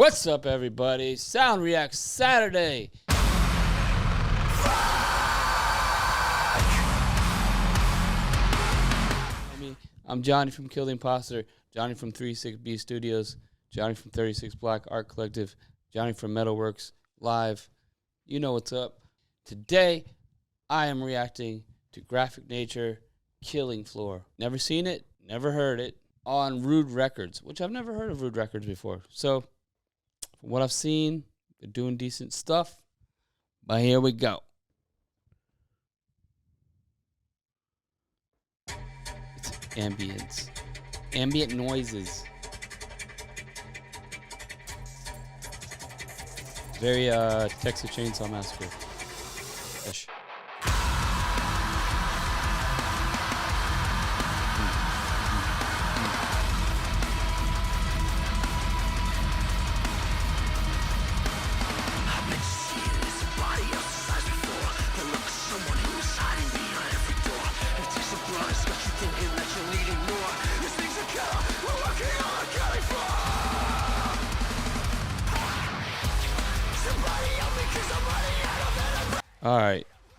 What's up, everybody? Sound React Saturday. I'm Johnny from Kill the Imposter, Johnny from 36B Studios, Johnny from 36 Black Art Collective, Johnny from Metalworks Live. You know what's up. Today, I am reacting to Graphic Nature Killing Floor. Never seen it, never heard it, on Rude Records, which I've never heard of Rude Records before. So, from what I've seen, they're doing decent stuff. But here we go. It's ambience. Ambient noises. Very Texas Chainsaw Massacre. Ish.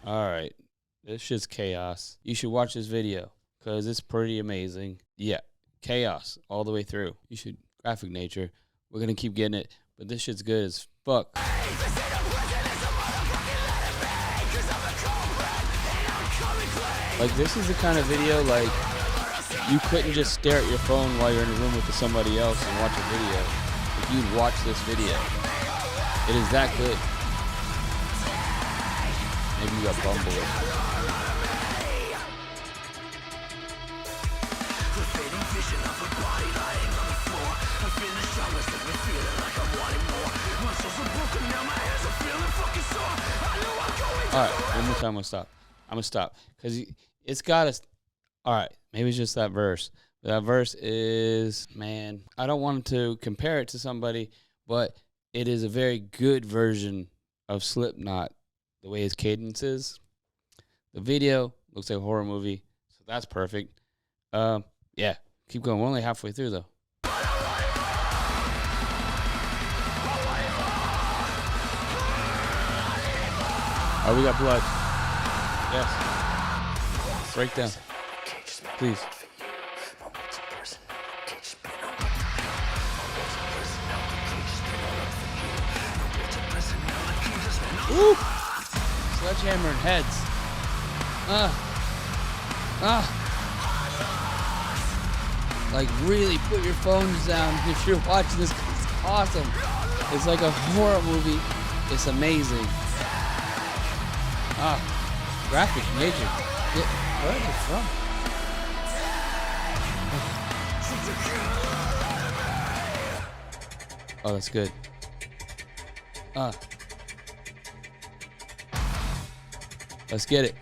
All right. This shit's chaos. You should watch this video because it's pretty amazing. Yeah, chaos all the way through. You should. Graphic Nature. We're going to keep getting it, but this shit's good as fuck. Like, this is the kind of video, like, you couldn't just stare at your phone while you're in a room with somebody else and watch a video. If you'd watch this video. It is that good. Maybe you got Bumble. Alright, one more time I'm gonna stop. Because it's got us. Alright, maybe it's just that verse. But that verse is, man, I don't want to compare it to somebody, but it is a very good version of Slipknot. The way his cadence is. The video looks like a horror movie, so that's perfect. Yeah, keep going. We're only halfway through, though. Oh, we got blood. Yes. Break down. Please. Woo! Sledgehammer and heads. Like, really put your phones down if you're watching this. It's awesome. It's like a horror movie. It's amazing. Graphic Nature. Where is it from? Oh, that's good. Let's get it.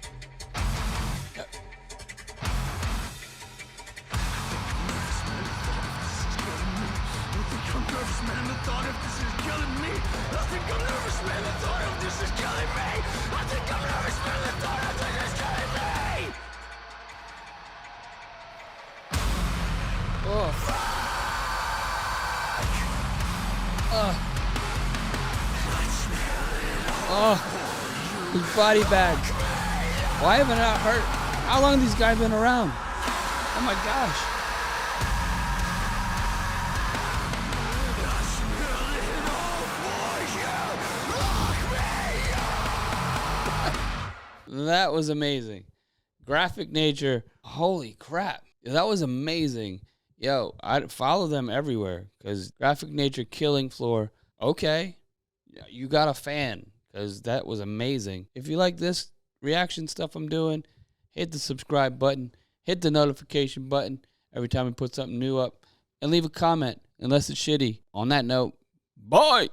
His body bag. Why haven't I heard? How long have these guys been around? Oh my gosh. That was amazing. Graphic Nature. Holy crap. That was amazing. Yo, I'd follow them everywhere because Graphic Nature Killing Floor. Okay. You got a fan because that was amazing. If you like this reaction stuff I'm doing, hit the subscribe button, hit the notification button every time we put something new up, and leave a comment unless it's shitty. On that note, bye!